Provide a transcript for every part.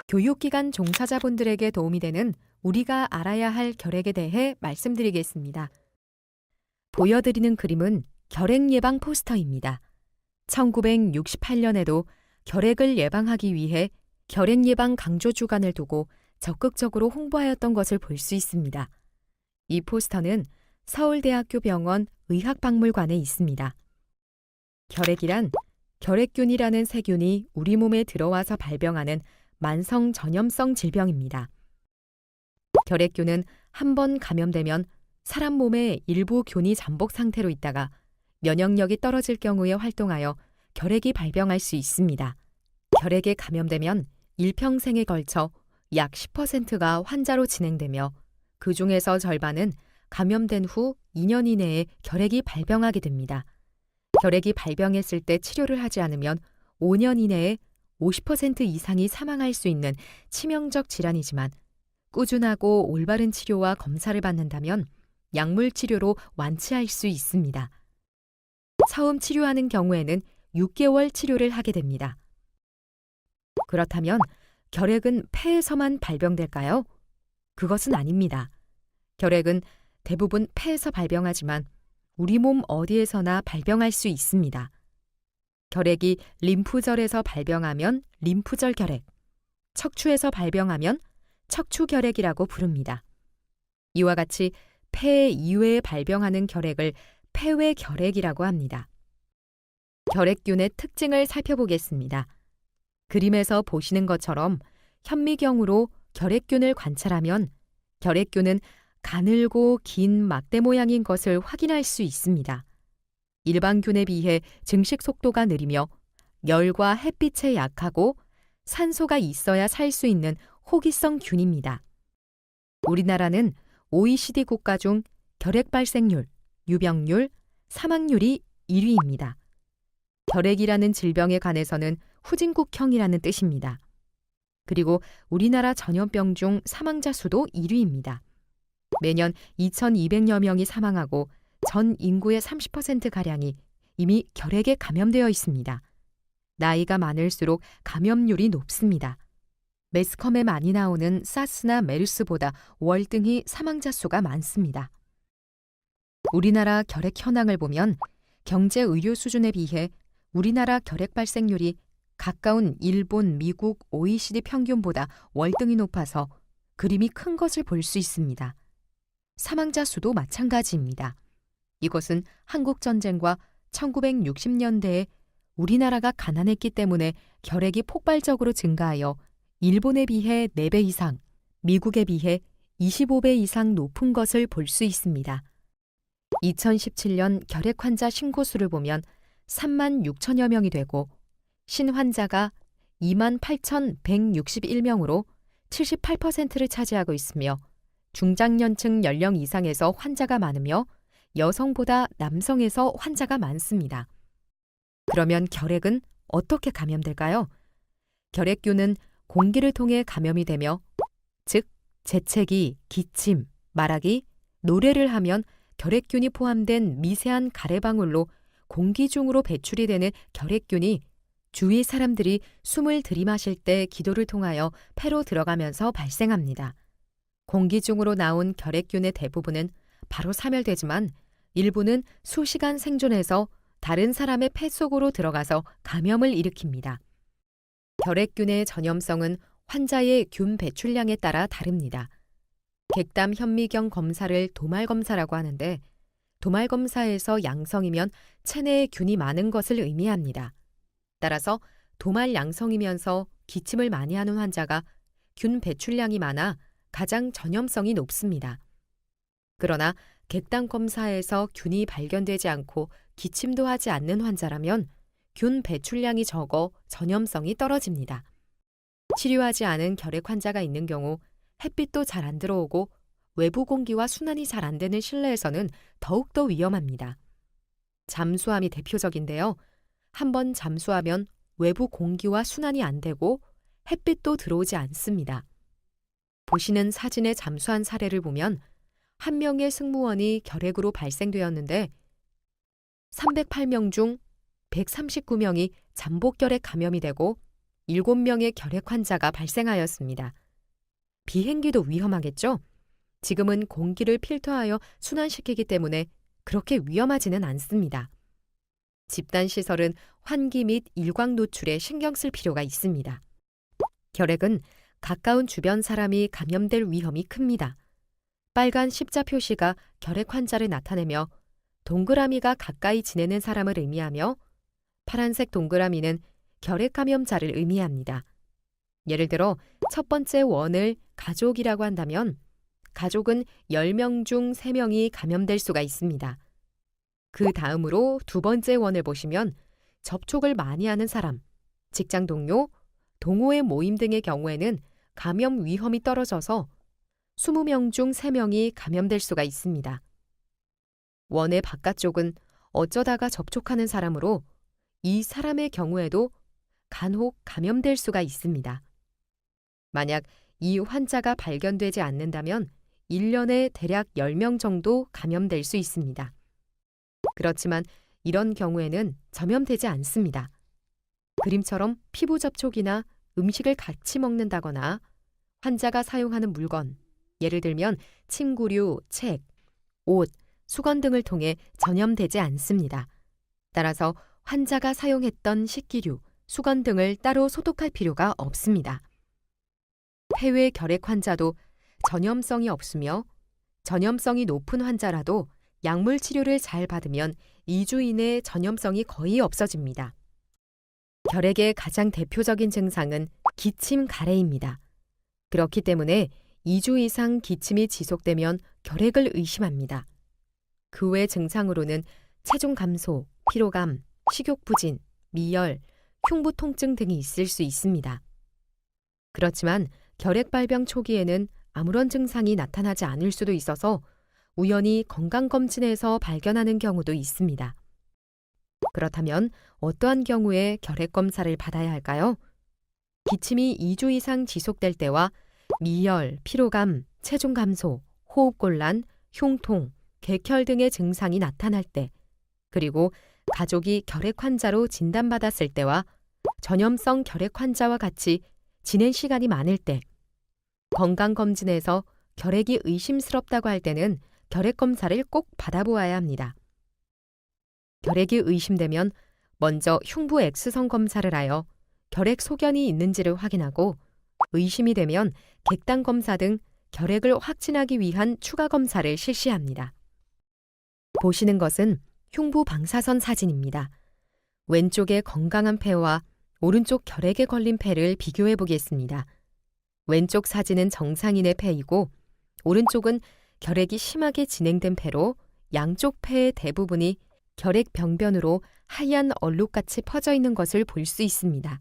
교육기관 종사자분들에게 도움이 되는 우리가 알아야 할 결핵에 대해 말씀드리겠습니다. 보여드리는 그림은 결핵 예방 포스터입니다. 1968년에도 결핵을 예방하기 위해 결핵 예방 강조 주간을 두고 적극적으로 홍보하였던 것을 볼 수 있습니다. 이 포스터는 서울대학교 병원 의학박물관에 있습니다. 결핵이란 결핵균이라는 세균이 우리 몸에 들어와서 발병하는 만성 전염성 질병입니다. 결핵균은 한 번 감염되면 사람 몸의 일부 균이 잠복 상태로 있다가 면역력이 떨어질 경우에 활동하여 결핵이 발병할 수 있습니다. 결핵에 감염되면 일평생에 걸쳐 약 10%가 환자로 진행되며 그 중에서 절반은 감염된 후 2년 이내에 결핵이 발병하게 됩니다. 결핵이 발병했을 때 치료를 하지 않으면 5년 이내에 50% 이상이 사망할 수 있는 치명적 질환이지만 꾸준하고 올바른 치료와 검사를 받는다면 약물 치료로 완치할 수 있습니다. 처음 치료하는 경우에는 6개월 치료를 하게 됩니다. 그렇다면 결핵은 폐에서만 발병될까요? 그것은 아닙니다. 결핵은 대부분 폐에서 발병하지만 우리 몸 어디에서나 발병할 수 있습니다. 결핵이 림프절에서 발병하면 림프절 결핵, 척추에서 발병하면 척추결핵이라고 부릅니다. 이와 같이 폐 이외에 발병하는 결핵을 폐외결핵이라고 합니다. 결핵균의 특징을 살펴보겠습니다. 그림에서 보시는 것처럼 현미경으로 결핵균을 관찰하면 결핵균은 가늘고 긴 막대 모양인 것을 확인할 수 있습니다. 일반 균에 비해 증식 속도가 느리며 열과 햇빛에 약하고 산소가 있어야 살 수 있는 호기성 균입니다. 우리나라는 OECD 국가 중 결핵 발생률, 유병률, 사망률이 1위입니다. 결핵이라는 질병에 관해서는 후진국형이라는 뜻입니다. 그리고 우리나라 전염병 중 사망자 수도 1위입니다. 매년 2,200여 명이 사망하고 전 인구의 30%가량이 이미 결핵에 감염되어 있습니다. 나이가 많을수록 감염률이 높습니다. 매스컴에 많이 나오는 사스나 메르스보다 월등히 사망자 수가 많습니다. 우리나라 결핵 현황을 보면 경제 의료 수준에 비해 우리나라 결핵 발생률이 가까운 일본, 미국, OECD 평균보다 월등히 높아서 그림이 큰 것을 볼 수 있습니다. 사망자 수도 마찬가지입니다. 이것은 한국전쟁과 1960년대에 우리나라가 가난했기 때문에 결핵이 폭발적으로 증가하여 일본에 비해 4배 이상, 미국에 비해 25배 이상 높은 것을 볼 수 있습니다. 2017년 결핵 환자 신고수를 보면 3만 6천여 명이 되고 신환자가 2만 8,161명으로 78%를 차지하고 있으며 중장년층 연령 이상에서 환자가 많으며 여성보다 남성에서 환자가 많습니다. 그러면 결핵은 어떻게 감염될까요? 결핵균은 공기를 통해 감염이 되며, 즉 재채기, 기침, 말하기, 노래를 하면 결핵균이 포함된 미세한 가래방울로 공기 중으로 배출이 되는 결핵균이 주위 사람들이 숨을 들이마실 때 기도를 통하여 폐로 들어가면서 발생합니다. 공기 중으로 나온 결핵균의 대부분은 바로 사멸되지만 일부는 수시간 생존해서 다른 사람의 폐 속으로 들어가서 감염을 일으킵니다. 결핵균의 전염성은 환자의 균 배출량에 따라 다릅니다. 객담 현미경 검사를 도말 검사라고 하는데 도말 검사에서 양성이면 체내에 균이 많은 것을 의미합니다. 따라서 도말 양성이면서 기침을 많이 하는 환자가 균 배출량이 많아 가장 전염성이 높습니다. 그러나 객담 검사에서 균이 발견되지 않고 기침도 하지 않는 환자라면 균 배출량이 적어 전염성이 떨어집니다. 치료하지 않은 결핵 환자가 있는 경우 햇빛도 잘 안 들어오고 외부 공기와 순환이 잘 안 되는 실내에서는 더욱더 위험합니다. 잠수함이 대표적인데요. 한번 잠수하면 외부 공기와 순환이 안 되고 햇빛도 들어오지 않습니다. 보시는 사진에 잠수한 사례를 보면 한 명의 승무원이 결핵으로 발생되었는데 308명 중 139명이 잠복결핵 감염이 되고 7명의 결핵 환자가 발생하였습니다. 비행기도 위험하겠죠? 지금은 공기를 필터하여 순환시키기 때문에 그렇게 위험하지는 않습니다. 집단시설은 환기 및 일광 노출에 신경 쓸 필요가 있습니다. 결핵은 가까운 주변 사람이 감염될 위험이 큽니다. 빨간 십자 표시가 결핵 환자를 나타내며 동그라미가 가까이 지내는 사람을 의미하며 파란색 동그라미는 결핵 감염자를 의미합니다. 예를 들어 첫 번째 원을 가족이라고 한다면 가족은 10명 중 3명이 감염될 수가 있습니다. 그 다음으로 두 번째 원을 보시면 접촉을 많이 하는 사람, 직장 동료, 동호회 모임 등의 경우에는 감염 위험이 떨어져서 20명 중 3명이 감염될 수가 있습니다. 원의 바깥쪽은 어쩌다가 접촉하는 사람으로 이 사람의 경우에도 간혹 감염될 수가 있습니다. 만약 이 환자가 발견되지 않는다면 1년에 대략 10명 정도 감염될 수 있습니다. 그렇지만 이런 경우에는 전염되지 않습니다. 그림처럼 피부 접촉이나 음식을 같이 먹는다거나 환자가 사용하는 물건, 예를 들면 침구류, 책, 옷, 수건 등을 통해 전염되지 않습니다. 따라서 환자가 사용했던 식기류, 수건 등을 따로 소독할 필요가 없습니다. 폐외 결핵 환자도 전염성이 없으며 전염성이 높은 환자라도 약물 치료를 잘 받으면 2주 이내에 전염성이 거의 없어집니다. 결핵의 가장 대표적인 증상은 기침 가래입니다. 그렇기 때문에 2주 이상 기침이 지속되면 결핵을 의심합니다. 그 외 증상으로는 체중 감소, 피로감, 식욕 부진, 미열, 흉부 통증 등이 있을 수 있습니다. 그렇지만 결핵 발병 초기에는 아무런 증상이 나타나지 않을 수도 있어서 우연히 건강검진에서 발견하는 경우도 있습니다. 그렇다면 어떠한 경우에 결핵 검사를 받아야 할까요? 기침이 2주 이상 지속될 때와 미열, 피로감, 체중 감소, 호흡곤란, 흉통, 객혈 등의 증상이 나타날 때, 그리고 가족이 결핵 환자로 진단받았을 때와 전염성 결핵 환자와 같이 지낸 시간이 많을 때, 건강검진에서 결핵이 의심스럽다고 할 때는 결핵 검사를 꼭 받아보아야 합니다. 결핵이 의심되면 먼저 흉부 X선 검사를 하여 결핵 소견이 있는지를 확인하고 의심이 되면 객단 검사 등 결핵을 확진하기 위한 추가 검사를 실시합니다. 보시는 것은 흉부 방사선 사진입니다. 왼쪽의 건강한 폐와 오른쪽 결핵에 걸린 폐를 비교해 보겠습니다. 왼쪽 사진은 정상인의 폐이고 오른쪽은 결핵이 심하게 진행된 폐로 양쪽 폐의 대부분이 결핵 병변으로 하얀 얼룩같이 퍼져 있는 것을 볼 수 있습니다.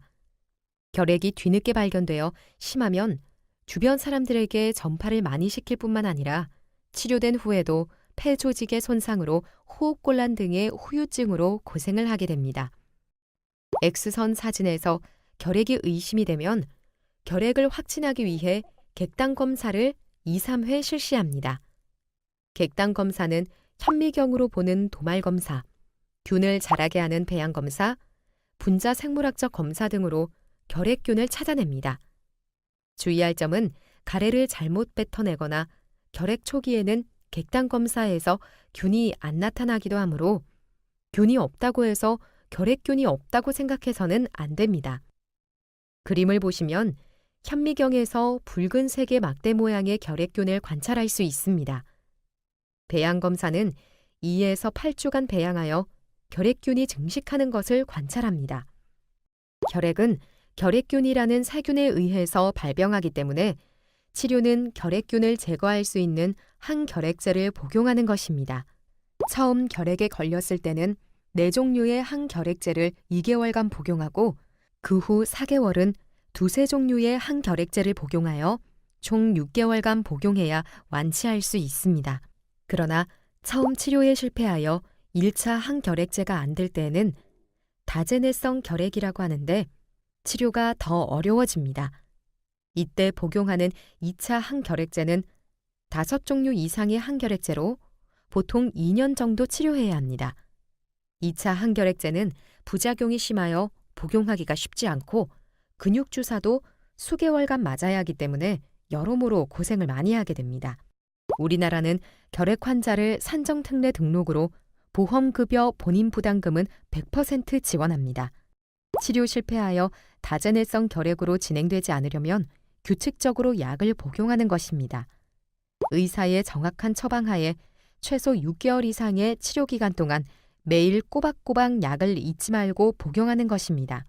결핵이 뒤늦게 발견되어 심하면 주변 사람들에게 전파를 많이 시킬 뿐만 아니라 치료된 후에도 폐 조직의 손상으로 호흡곤란 등의 후유증으로 고생을 하게 됩니다. X선 사진에서 결핵이 의심이 되면 결핵을 확진하기 위해 객단 검사를 2, 3회 실시합니다. 객단 검사는 현미경으로 보는 도말 검사, 균을 자라게 하는 배양 검사, 분자 생물학적 검사 등으로 결핵균을 찾아냅니다. 주의할 점은 가래를 잘못 뱉어내거나 결핵 초기에는 객단 검사에서 균이 안 나타나기도 하므로 균이 없다고 해서 결핵균이 없다고 생각해서는 안 됩니다. 그림을 보시면 현미경에서 붉은색의 막대 모양의 결핵균을 관찰할 수 있습니다. 배양 검사는 2에서 8주간 배양하여 결핵균이 증식하는 것을 관찰합니다. 결핵은 결핵균이라는 살균에 의해서 발병하기 때문에 치료는 결핵균을 제거할 수 있는 항결핵제를 복용하는 것입니다. 처음 결핵에 걸렸을 때는 4종류의 항결핵제를 2개월간 복용하고 그 후 4개월은 2-3종류의 항결핵제를 복용하여 총 6개월간 복용해야 완치할 수 있습니다. 그러나 처음 치료에 실패하여 1차 항결핵제가 안 될 때에는 다제내성 결핵이라고 하는데 치료가 더 어려워집니다. 이때 복용하는 2차 항결핵제는 5종류 이상의 항결핵제로 보통 2년 정도 치료해야 합니다. 2차 항결핵제는 부작용이 심하여 복용하기가 쉽지 않고 근육 주사도 수개월간 맞아야 하기 때문에 여러모로 고생을 많이 하게 됩니다. 우리나라는 결핵 환자를 산정특례 등록으로 보험급여 본인 부담금은 100% 지원합니다. 치료 실패하여 다전해성 결핵으로 진행되지 않으려면 규칙적으로 약을 복용하는 것입니다. 의사의 정확한 처방하에 최소 6개월 이상의 치료 기간 동안 매일 꼬박꼬박 약을 잊지 말고 복용하는 것입니다.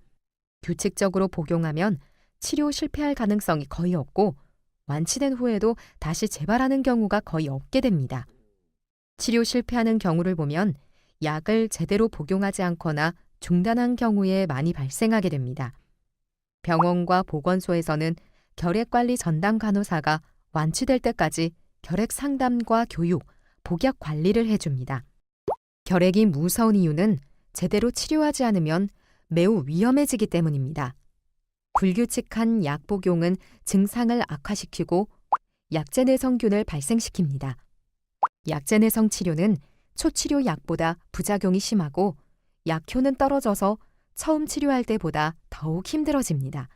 규칙적으로 복용하면 치료 실패할 가능성이 거의 없고 완치된 후에도 다시 재발하는 경우가 거의 없게 됩니다. 치료 실패하는 경우를 보면 약을 제대로 복용하지 않거나 중단한 경우에 많이 발생하게 됩니다. 병원과 보건소에서는 결핵관리 전담 간호사가 완치될 때까지 결핵 상담과 교육, 복약 관리를 해줍니다. 결핵이 무서운 이유는 제대로 치료하지 않으면 매우 위험해지기 때문입니다. 불규칙한 약 복용은 증상을 악화시키고 약제내성균을 발생시킵니다. 약제내성 치료는 초치료 약보다 부작용이 심하고 약효는 떨어져서 처음 치료할 때보다 더욱 힘들어집니다.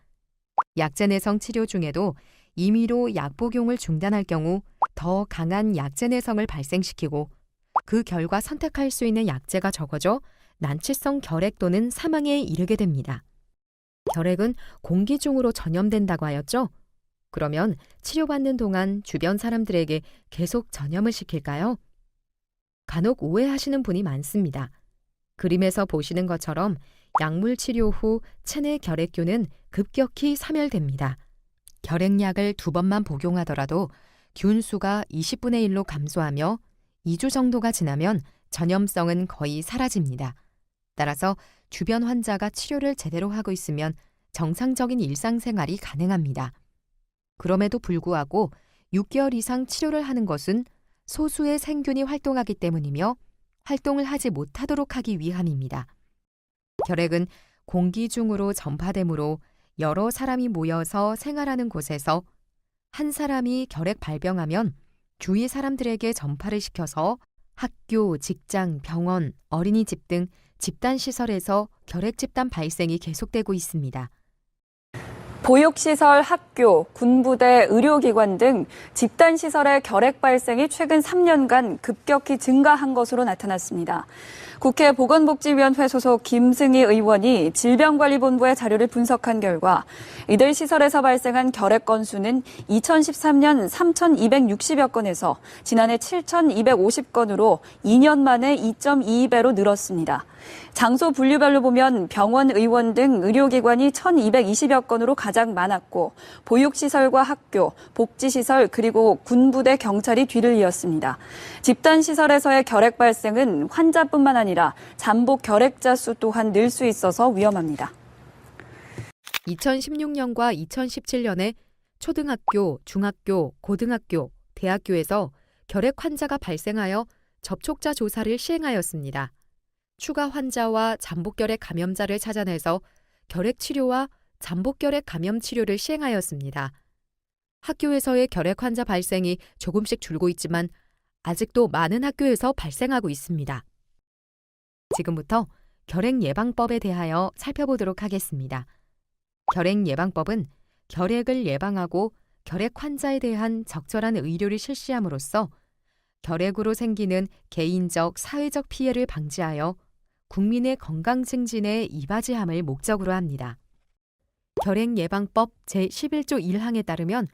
약제내성 치료 중에도 임의로 약 복용을 중단할 경우 더 강한 약제내성을 발생시키고 그 결과 선택할 수 있는 약제가 적어져 난치성 결핵 또는 사망에 이르게 됩니다. 결핵은 공기 중으로 전염된다고 하였죠? 그러면 치료받는 동안 주변 사람들에게 계속 전염을 시킬까요? 간혹 오해하시는 분이 많습니다. 그림에서 보시는 것처럼 약물 치료 후 체내 결핵균은 급격히 사멸됩니다. 결핵약을 2번만 복용하더라도 균 수가 20분의 1로 감소하며 2주 정도가 지나면 전염성은 거의 사라집니다. 따라서 주변 환자가 치료를 제대로 하고 있으면 정상적인 일상생활이 가능합니다. 그럼에도 불구하고 6개월 이상 치료를 하는 것은 소수의 생균이 활동하기 때문이며 활동을 하지 못하도록 하기 위함입니다. 결핵은 공기 중으로 전파되므로 여러 사람이 모여서 생활하는 곳에서 한 사람이 결핵 발병하면 주위 사람들에게 전파를 시켜서 학교, 직장, 병원, 어린이집 등 집단시설에서 결핵 집단 발생이 계속되고 있습니다. 보육시설, 학교, 군부대, 의료기관 등 집단시설의 결핵 발생이 최근 3년간 급격히 증가한 것으로 나타났습니다. 국회 보건복지위원회 소속 김승희 의원이 질병관리본부의 자료를 분석한 결과 이들 시설에서 발생한 결핵 건수는 2013년 3,260여 건에서 지난해 7,250건으로 2년 만에 2.22배로 늘었습니다. 장소 분류별로 보면 병원, 의원 등 의료기관이 1,220여 건으로 가장 많았고 보육시설과 학교, 복지시설 그리고 군부대, 경찰이 뒤를 이었습니다. 집단시설에서의 결핵 발생은 환자뿐만 아니라 잠복 결핵자 수 또한 늘 수 있어서 위험합니다. 2016년과 2017년에 초등학교, 중학교, 고등학교, 대학교에서 결핵 환자가 발생하여 접촉자 조사를 시행하였습니다. 추가 환자와 잠복결핵 감염자를 찾아내서 결핵 치료와 잠복결핵 감염 치료를 시행하였습니다. 학교에서의 결핵 환자 발생이 조금씩 줄고 있지만 아직도 많은 학교에서 발생하고 있습니다. 지금부터 결핵 예방법에 대하여 살펴보도록 하겠습니다. 결핵 예방법은 결핵을 예방하고 결핵 환자에 대한 적절한 의료를 실시함으로써 결핵으로 생기는 개인적, 사회적 피해를 방지하여 국민의 건강 증진에 이바지함을 목적으로 합니다. 결핵 예방법 제11조 1항에 따르면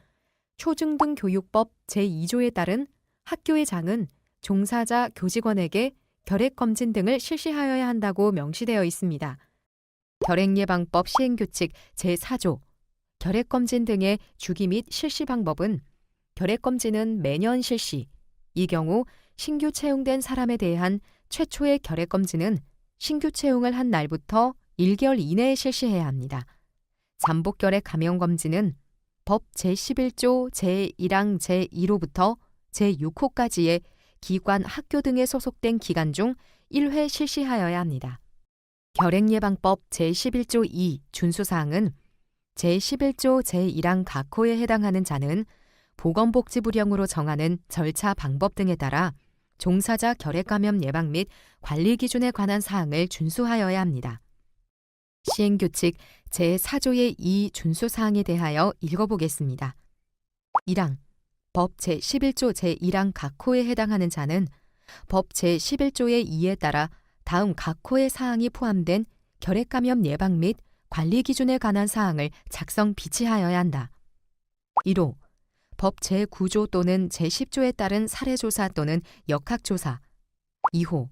초중등교육법 제2조에 따른 학교의 장은 종사자 교직원에게 결핵 검진 등을 실시하여야 한다고 명시되어 있습니다. 결핵 예방법 시행규칙 제4조 결핵 검진 등의 주기 및 실시 방법은 결핵 검진은 매년 실시. 이 경우 신규 채용된 사람에 대한 최초의 결핵 검진은 신규 채용을 한 날부터 1개월 이내에 실시해야 합니다. 잠복 결핵 감염 검진은 법 제11조 제1항 제2호부터 제6호까지의 기관, 학교 등에 소속된 기간 중 1회 실시하여야 합니다. 결핵 예방법 제11조 2 준수사항은 제11조 제1항 각호에 해당하는 자는 보건복지부령으로 정하는 절차 방법 등에 따라 종사자 결핵 감염 예방 및 관리 기준에 관한 사항을 준수하여야 합니다. 시행규칙 제4조의 2 준수사항에 대하여 읽어보겠습니다. 1항 법 제11조 제1항 각 호에 해당하는 자는 법 제11조의 2에 따라 다음 각 호의 사항이 포함된 결핵감염 예방 및 관리 기준에 관한 사항을 작성 비치하여야 한다. 1호 법 제9조 또는 제10조에 따른 사례조사 또는 역학조사. 2호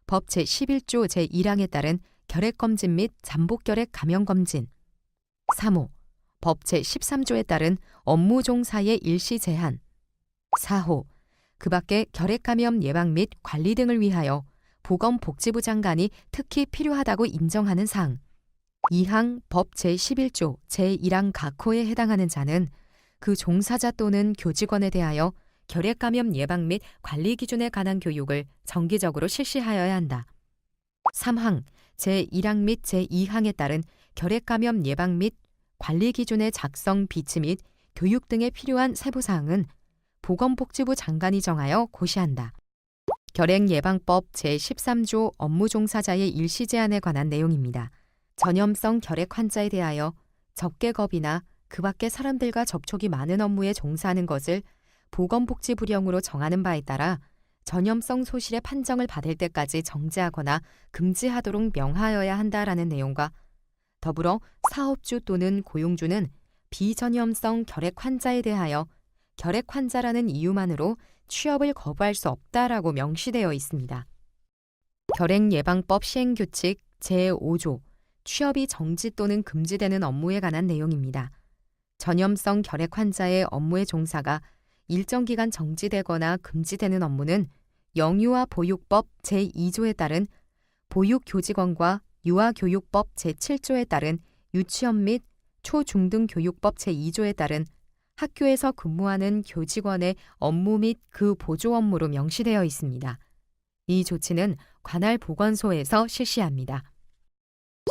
법 제11조 제1항에 따른 결핵검진 및 잠복결핵 감염검진. 3호 법 제13조에 따른 업무 종사의 일시 제한. 4호 그 밖에 결핵감염 예방 및 관리 등을 위하여 보건복지부 장관이 특히 필요하다고 인정하는 사항. 2항 법 제11조 제1항 각 호에 해당하는 자는 그 종사자 또는 교직원에 대하여 결핵감염 예방 및 관리 기준에 관한 교육을 정기적으로 실시하여야 한다. 3항 제1항 및 제2항에 따른 결핵감염 예방 및 관리 기준의 작성 비치 및 교육 등에 필요한 세부사항은 보건복지부 장관이 정하여 고시한다. 결핵예방법 제13조 업무 종사자의 일시 제한에 관한 내용입니다. 전염성 결핵 환자에 대하여 접객업이나 그 밖의 사람들과 접촉이 많은 업무에 종사하는 것을 보건복지부령으로 정하는 바에 따라 전염성 소실의 판정을 받을 때까지 정지하거나 금지하도록 명하여야 한다라는 내용과 더불어 사업주 또는 고용주는 비전염성 결핵 환자에 대하여 결핵 환자라는 이유만으로 취업을 거부할 수 없다라고 명시되어 있습니다. 결핵예방법 시행규칙 제5조 취업이 정지 또는 금지되는 업무에 관한 내용입니다. 전염성 결핵 환자의 업무의 종사가 일정 기간 정지되거나 금지되는 업무는 영유아 보육법 제2조에 따른 보육교직원과 유아교육법 제7조에 따른 유치원 및 초중등교육법 제2조에 따른 학교에서 근무하는 교직원의 업무 및 그 보조 업무로 명시되어 있습니다. 이 조치는 관할 보건소에서 실시합니다.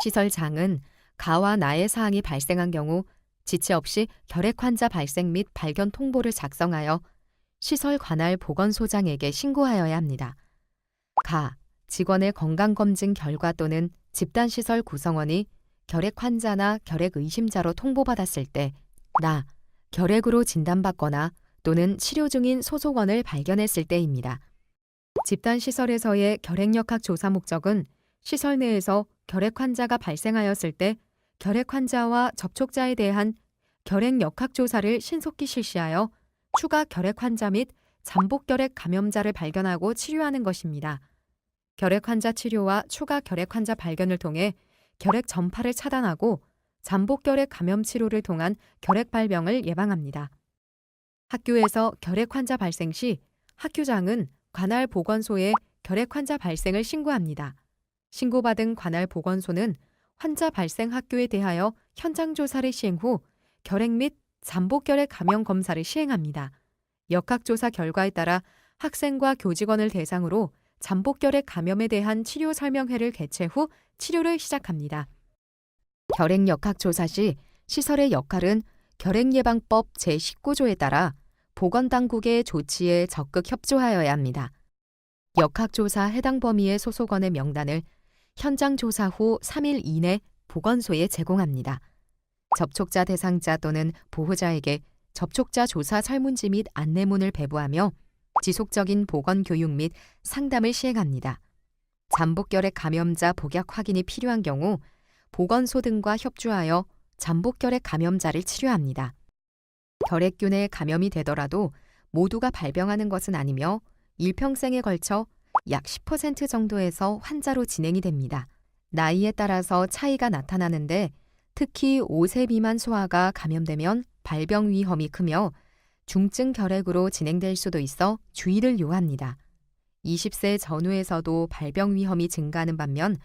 시설장은 가와 나의 사항이 발생한 경우 지체 없이 결핵 환자 발생 및 발견 통보를 작성하여 시설 관할 보건소장에게 신고하여야 합니다. 가, 직원의 건강검진 결과 또는 집단시설 구성원이 결핵 환자나 결핵 의심자로 통보받았을 때 나, 결핵으로 진단받거나 또는 치료 중인 소속원을 발견했을 때입니다. 집단시설에서의 결핵역학 조사 목적은 시설 내에서 결핵 환자가 발생하였을 때 결핵 환자와 접촉자에 대한 결핵 역학 조사를 신속히 실시하여 추가 결핵 환자 및 잠복 결핵 감염자를 발견하고 치료하는 것입니다. 결핵 환자 치료와 추가 결핵 환자 발견을 통해 결핵 전파를 차단하고 잠복 결핵 감염 치료를 통한 결핵 발병을 예방합니다. 학교에서 결핵 환자 발생 시 학교장은 관할 보건소에 결핵 환자 발생을 신고합니다. 신고받은 관할 보건소는 환자 발생 학교에 대하여 현장 조사를 시행 후 결핵 및 잠복 결핵 감염 검사를 시행합니다. 역학조사 결과에 따라 학생과 교직원을 대상으로 잠복 결핵 감염에 대한 치료 설명회를 개최 후 치료를 시작합니다. 결핵 역학조사 시 시설의 역할은 결핵예방법 제19조에 따라 보건당국의 조치에 적극 협조하여야 합니다. 역학조사 해당 범위의 소속원의 명단을 현장 조사 후 3일 이내 보건소에 제공합니다. 접촉자 대상자 또는 보호자에게 접촉자 조사 설문지 및 안내문을 배부하며 지속적인 보건 교육 및 상담을 시행합니다. 잠복결핵 감염자 복약 확인이 필요한 경우 보건소 등과 협조하여 잠복결핵 감염자를 치료합니다. 결핵균에 감염이 되더라도 모두가 발병하는 것은 아니며 일평생에 걸쳐 약 10% 정도에서 환자로 진행이 됩니다. 나이에 따라서 차이가 나타나는데 특히 5세 미만 소아가 감염되면 발병 위험이 크며 중증 결핵으로 진행될 수도 있어 주의를 요합니다. 20세 전후에서도 발병 위험이 증가하는 반면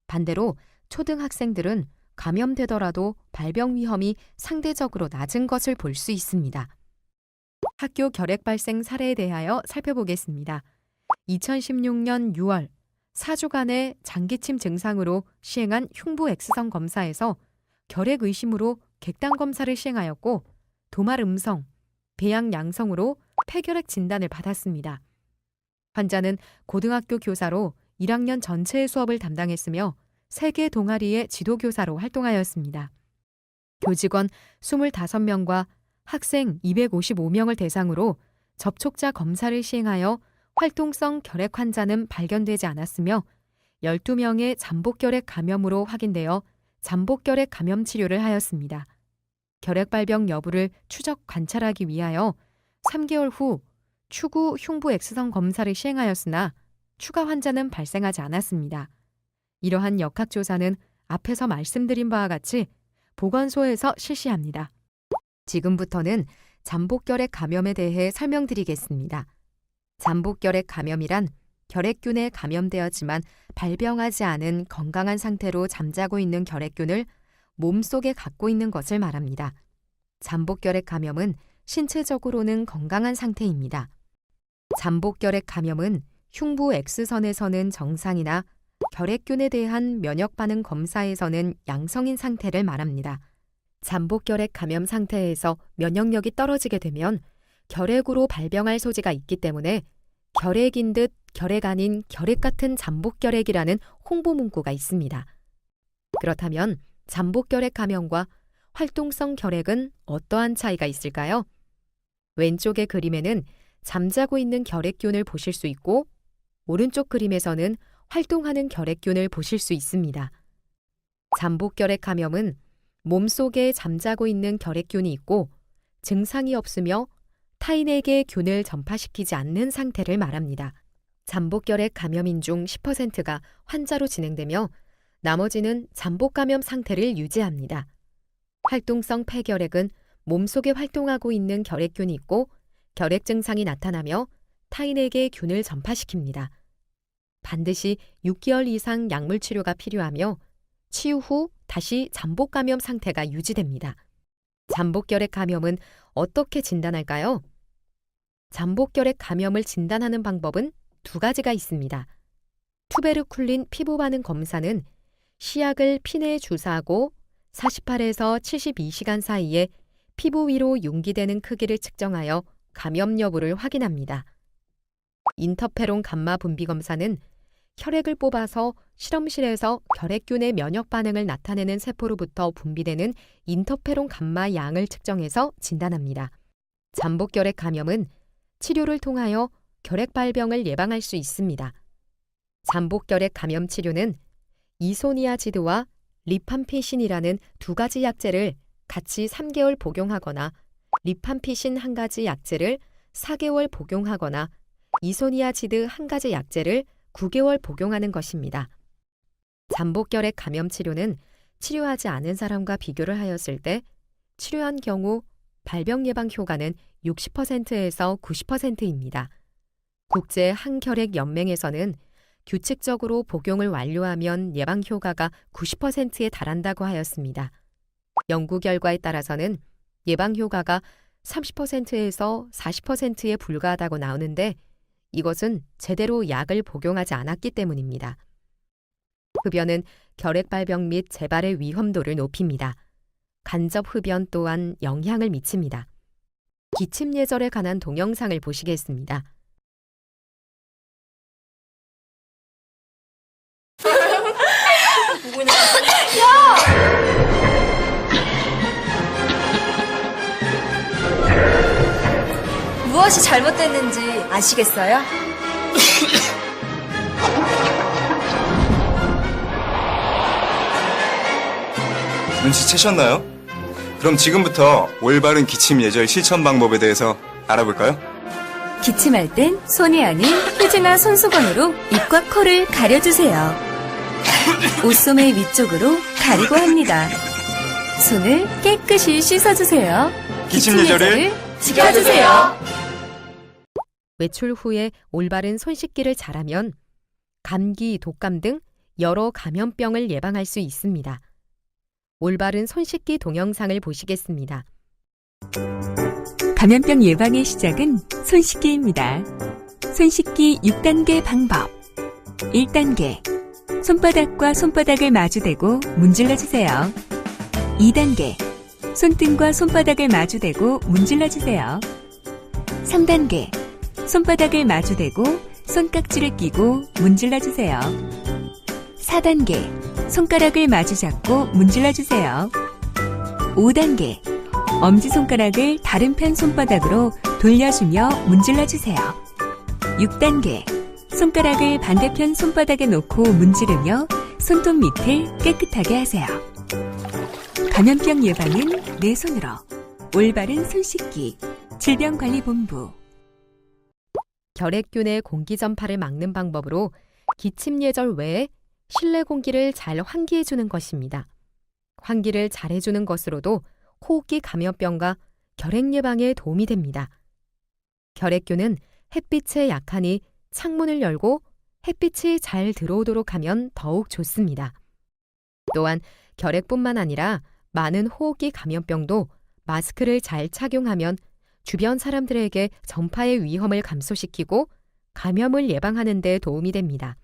반대로 초등학생들은 감염되더라도 발병 위험이 상대적으로 낮은 것을 볼 수 있습니다. 학교 결핵 발생 사례에 대하여 살펴보겠습니다. 2016년 6월 4주간의 장기침 증상으로 시행한 흉부 X선 검사에서 결핵 의심으로 객단 검사를 시행하였고 도말 음성, 배양 양성으로 폐결핵 진단을 받았습니다. 환자는 고등학교 교사로 1학년 전체의 수업을 담당했으며 세계 동아리의 지도교사로 활동하였습니다. 교직원 25명과 학생 255명을 대상으로 접촉자 검사를 시행하여 활동성 결핵 환자는 발견되지 않았으며 12명의 잠복결핵 감염으로 확인되어 잠복결핵 감염 치료를 하였습니다. 결핵 발병 여부를 추적 관찰하기 위하여 3개월 후 추구 흉부 X선 검사를 시행하였으나 추가 환자는 발생하지 않았습니다. 이러한 역학조사는 앞에서 말씀드린 바와 같이 보건소에서 실시합니다. 지금부터는 잠복결핵 감염에 대해 설명드리겠습니다. 잠복결핵 감염이란 결핵균에 감염되었지만 발병하지 않은 건강한 상태로 잠자고 있는 결핵균을 몸속에 갖고 있는 것을 말합니다. 잠복결핵 감염은 신체적으로는 건강한 상태입니다. 잠복결핵 감염은 흉부 X선에서는 정상이나 결핵균에 대한 면역반응 검사에서는 양성인 상태를 말합니다. 잠복결핵 감염 상태에서 면역력이 떨어지게 되면 결핵으로 발병할 소지가 있기 때문에 결핵인 듯 결핵 아닌 결핵 같은 잠복결핵이라는 홍보 문구가 있습니다. 그렇다면 잠복결핵 감염과 활동성 결핵은 어떠한 차이가 있을까요? 왼쪽의 그림에는 잠자고 있는 결핵균을 보실 수 있고 오른쪽 그림에서는 활동하는 결핵균을 보실 수 있습니다. 잠복결핵 감염은 몸속에 잠자고 있는 결핵균이 있고 증상이 없으며 타인에게 균을 전파시키지 않는 상태를 말합니다. 잠복결핵 감염인 중 10%가 환자로 진행되며 나머지는 잠복감염 상태를 유지합니다. 활동성 폐결핵은 몸속에 활동하고 있는 결핵균이 있고 결핵 증상이 나타나며 타인에게 균을 전파시킵니다. 반드시 6개월 이상 약물 치료가 필요하며 치유 후 다시 잠복감염 상태가 유지됩니다. 잠복결핵 감염은 어떻게 진단할까요? 잠복결핵 감염을 진단하는 방법은 두 가지가 있습니다. 투베르쿨린 피부 반응 검사는 시약을 피내에 주사하고 48에서 72시간 사이에 피부 위로 융기되는 크기를 측정하여 감염 여부를 확인합니다. 인터페론 감마 분비 검사는 혈액을 뽑아서 실험실에서 결핵균의 면역 반응을 나타내는 세포로부터 분비되는 인터페론 감마 양을 측정해서 진단합니다. 잠복결핵 감염은 치료를 통하여 결핵 발병을 예방할 수 있습니다. 잠복결핵 감염 치료는 이소니아지드와 리팜피신이라는 두 가지 약제를 같이 3개월 복용하거나 리팜피신 한 가지 약제를 4개월 복용하거나 이소니아지드 한 가지 약제를 9개월 복용하는 것입니다. 잠복결핵 감염 치료는 치료하지 않은 사람과 비교를 하였을 때 치료한 경우 발병 예방 효과는 60%에서 90%입니다. 국제 항결핵 연맹에서는 규칙적으로 복용을 완료하면 예방 효과가 90%에 달한다고 하였습니다. 연구 결과에 따라서는 예방 효과가 30%에서 40%에 불과하다고 나오는데 이것은 제대로 약을 복용하지 않았기 때문입니다. 흡연은 결핵 발병 및 재발의 위험도를 높입니다. 간접 흡연 또한 영향을 미칩니다. 기침 예절에 관한 동영상을 보시겠습니다. 무엇이 잘못됐는지 아시겠어요? 눈치채셨나요? 그럼 지금부터 올바른 기침 예절 실천 방법에 대해서 알아볼까요? 기침할 땐 손이 아닌 휴지나 손수건으로 입과 코를 가려주세요. 옷소매 위쪽으로 가리고 합니다. 손을 깨끗이 씻어주세요. 기침 예절을 지켜주세요. 외출 후에 올바른 손 씻기를 잘하면 감기, 독감 등 여러 감염병을 예방할 수 있습니다. 올바른 손 씻기 동영상을 보시겠습니다. 감염병 예방의 시작은 손 씻기입니다. 손 씻기 6단계 방법. 1단계. 손바닥과 손바닥을 마주대고 문질러주세요. 2단계. 손등과 손바닥을 마주대고 문질러주세요. 3단계. 손바닥을 마주대고 손깍지를 끼고 문질러주세요. 4단계. 손가락을 마주 잡고 문질러 주세요. 5단계. 엄지손가락을 다른 편 손바닥으로 돌려주며 문질러 주세요. 6단계. 손가락을 반대편 손바닥에 놓고 문지르며 손톱 밑을 깨끗하게 하세요. 감염병 예방은 내 손으로. 올바른 손 씻기. 질병관리본부. 결핵균의 공기 전파를 막는 방법으로 기침 예절 외에 실내 공기를 잘 환기해 주는 것입니다. 환기를 잘 해주는 것으로도 호흡기 감염병과 결핵 예방에 도움이 됩니다. 결핵균은 햇빛에 약하니 창문을 열고 햇빛이 잘 들어오도록 하면 더욱 좋습니다. 또한 결핵뿐만 아니라 많은 호흡기 감염병도 마스크를 잘 착용하면 주변 사람들에게 전파의 위험을 감소시키고 감염을 예방하는 데 도움이 됩니다.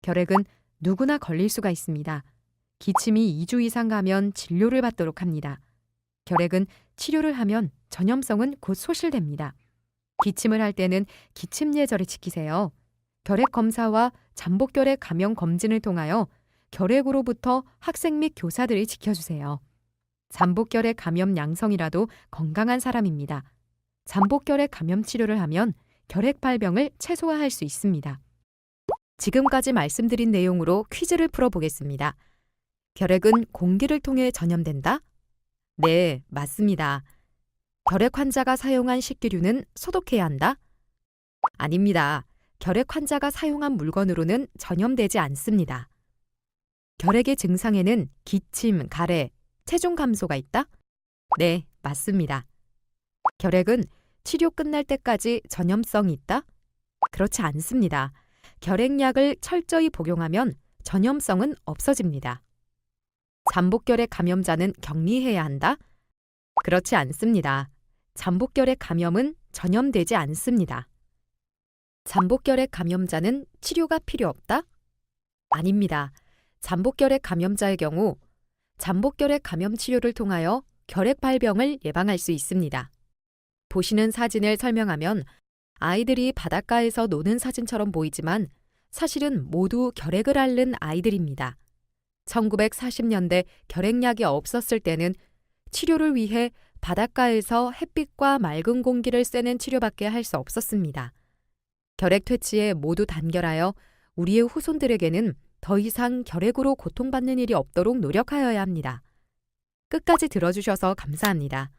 결핵은 누구나 걸릴 수가 있습니다. 기침이 2주 이상 가면 진료를 받도록 합니다. 결핵은 치료를 하면 전염성은 곧 소실됩니다. 기침을 할 때는 기침 예절을 지키세요. 결핵 검사와 잠복결핵 감염 검진을 통하여 결핵으로부터 학생 및 교사들을 지켜주세요. 잠복결핵 감염 양성이라도 건강한 사람입니다. 잠복결핵 감염 치료를 하면 결핵 발병을 최소화할 수 있습니다. 지금까지 말씀드린 내용으로 퀴즈를 풀어보겠습니다. 결핵은 공기를 통해 전염된다? 네, 맞습니다. 결핵 환자가 사용한 식기류는 소독해야 한다? 아닙니다. 결핵 환자가 사용한 물건으로는 전염되지 않습니다. 결핵의 증상에는 기침, 가래, 체중 감소가 있다? 네, 맞습니다. 결핵은 치료 끝날 때까지 전염성이 있다? 그렇지 않습니다. 결핵약을 철저히 복용하면 전염성은 없어집니다. 잠복결핵 감염자는 격리해야 한다? 그렇지 않습니다. 잠복결핵 감염은 전염되지 않습니다. 잠복결핵 감염자는 치료가 필요 없다? 아닙니다. 잠복결핵 감염자의 경우 잠복결핵 감염 치료를 통하여 결핵 발병을 예방할 수 있습니다. 보시는 사진을 설명하면 아이들이 바닷가에서 노는 사진처럼 보이지만 사실은 모두 결핵을 앓는 아이들입니다. 1940년대 결핵약이 없었을 때는 치료를 위해 바닷가에서 햇빛과 맑은 공기를 쐬는 치료밖에 할 수 없었습니다. 결핵 퇴치에 모두 단결하여 우리의 후손들에게는 더 이상 결핵으로 고통받는 일이 없도록 노력하여야 합니다. 끝까지 들어주셔서 감사합니다.